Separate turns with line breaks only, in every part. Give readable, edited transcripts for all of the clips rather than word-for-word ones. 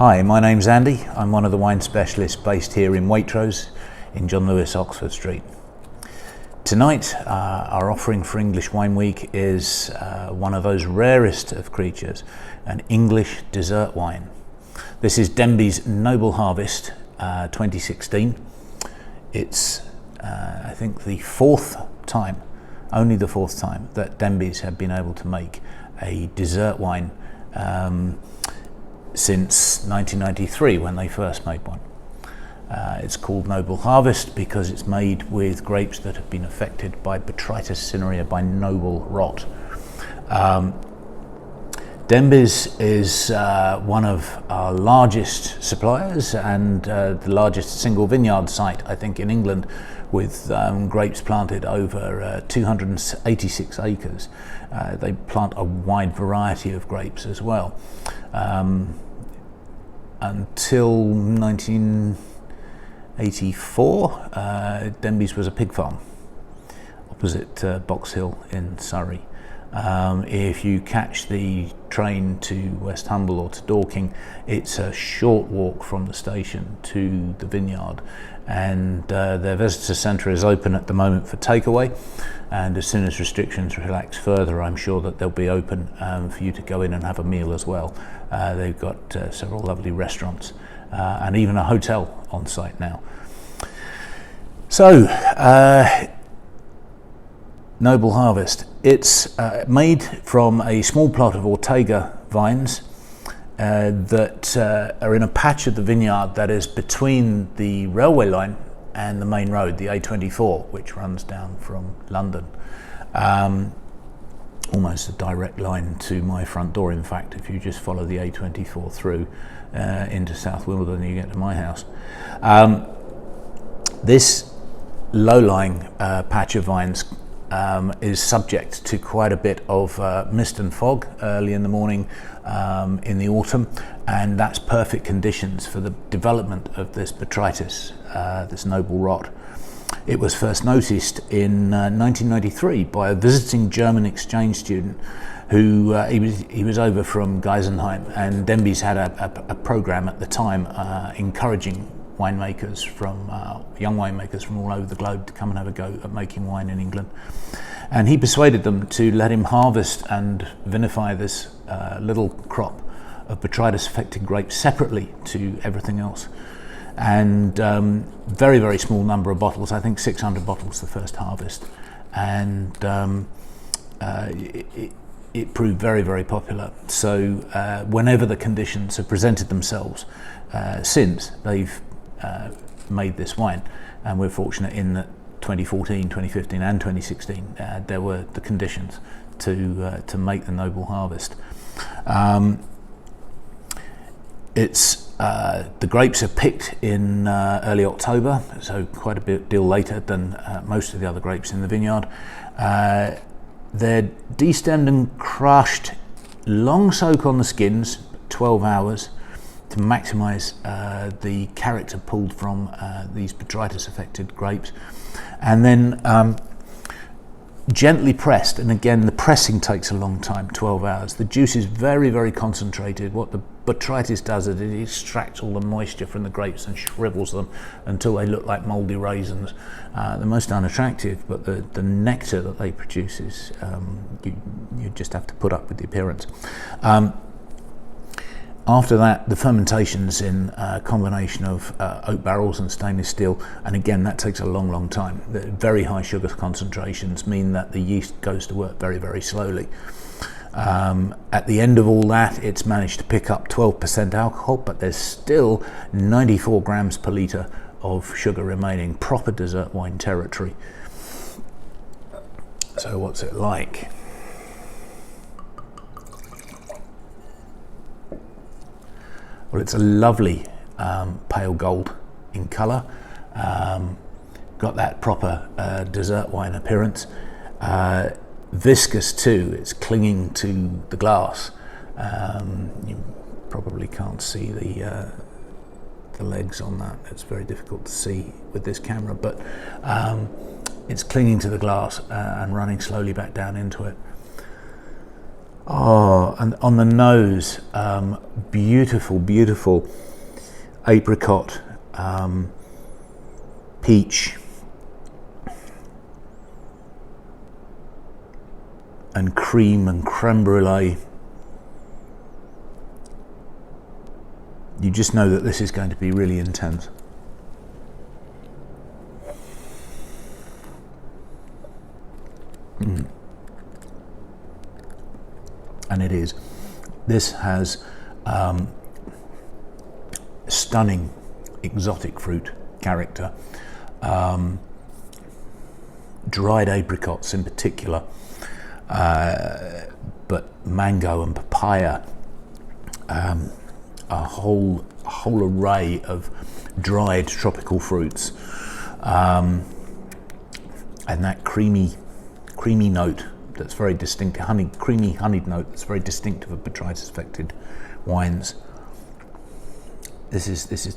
Hi, my name's Andy. I'm one of the wine specialists based here in Waitrose in John Lewis, Oxford Street. Tonight, our offering for English Wine Week is one of those rarest of creatures, an English dessert wine. This is Denbies Noble Harvest 2016. It's, I think, the fourth time, only the fourth time, that Denbies have been able to make a dessert wine since 1993 when they first made one. It's called Noble Harvest because it's made with grapes that have been affected by Botrytis cinerea, by noble rot. Denbies is one of our largest suppliers and the largest single vineyard site, I think, in England, with grapes planted over 286 acres. They plant a wide variety of grapes as well. Until 1984, Denbies was a pig farm opposite Box Hill in Surrey. If you catch the train to West Humble or to Dorking, it's a short walk from the station to the vineyard, and their visitor centre is open at the moment for takeaway, and as soon as restrictions relax further, I'm sure that they'll be open for you to go in and have a meal as well. They've got several lovely restaurants and even a hotel on site now. So Noble Harvest. It's made from a small plot of Ortega vines that are in a patch of the vineyard that is between the railway line and the main road, the A24, which runs down from London. Almost a direct line to my front door. In fact, if you just follow the A24 through into South Wimbledon, you get to my house. This low-lying patch of vines is subject to quite a bit of mist and fog early in the morning in the autumn, and that's perfect conditions for the development of this Botrytis, this noble rot. It was first noticed in 1993 by a visiting German exchange student who he was over from Geisenheim, and Denbies had a program at the time encouraging winemakers from young winemakers from all over the globe to come and have a go at making wine in England, and he persuaded them to let him harvest and vinify this little crop of Botrytis affected grapes separately to everything else. And very, very small number of bottles, I think 600 bottles the first harvest, and it proved very, very popular. So whenever the conditions have presented themselves since, they've made this wine, and we're fortunate in that 2014, 2015 and 2016 there were the conditions to make the Noble Harvest. The grapes are picked in early October, so quite a bit deal later than most of the other grapes in the vineyard. They're destemmed and crushed, long soak on the skins, 12 hours, to maximise the character pulled from these Botrytis affected grapes, and then gently pressed, and again the pressing takes a long time, 12 hours. The juice is very, very concentrated. What the Botrytis does is it extracts all the moisture from the grapes and shrivels them until they look like mouldy raisins. They're most unattractive, but the nectar that they produce is you just have to put up with the appearance. After that, the fermentation's in a combination of oak barrels and stainless steel, and again that takes a long, long time. The very high sugar concentrations mean that the yeast goes to work very, very slowly. At the end of all that, it's managed to pick up 12% alcohol, but there's still 94 grams per litre of sugar remaining, proper dessert wine territory. So what's it like? Well, it's a lovely pale gold in colour, got that proper dessert wine appearance. Viscous too, it's clinging to the glass. You probably can't see the legs on that, it's very difficult to see with this camera, but it's clinging to the glass and running slowly back down into it. Oh, and on the nose, beautiful, beautiful apricot, peach, and cream and creme brulee. You just know that this is going to be really intense. And it is. This has stunning exotic fruit character, dried apricots in particular, but mango and papaya, a whole array of dried tropical fruits, and that creamy note that's very distinct, creamy honeyed note that's very distinctive of botrytis affected wines. This is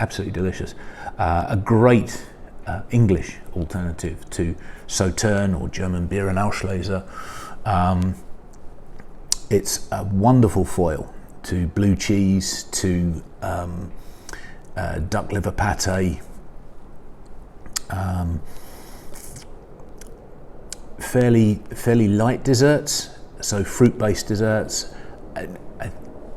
absolutely delicious. A great English alternative to Sauterne or German beer and Auslese. It's a wonderful foil to blue cheese, to duck liver pate, fairly light desserts, so fruit-based desserts,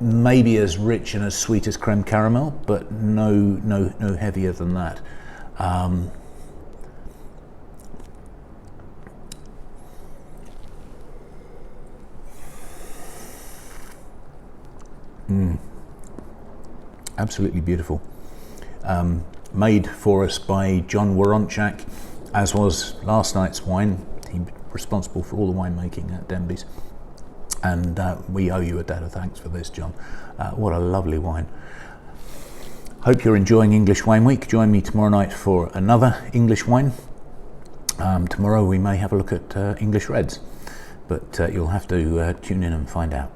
maybe as rich and as sweet as creme caramel, but no heavier than that. Absolutely beautiful. Made for us by John Woronchak, as was last night's wine. He's responsible for all the winemaking at Denbies, and we owe you a debt of thanks for this, John. What a lovely wine. Hope you're enjoying English Wine Week. Join me tomorrow night for another English wine. Tomorrow we may have a look at English Reds, but you'll have to tune in and find out.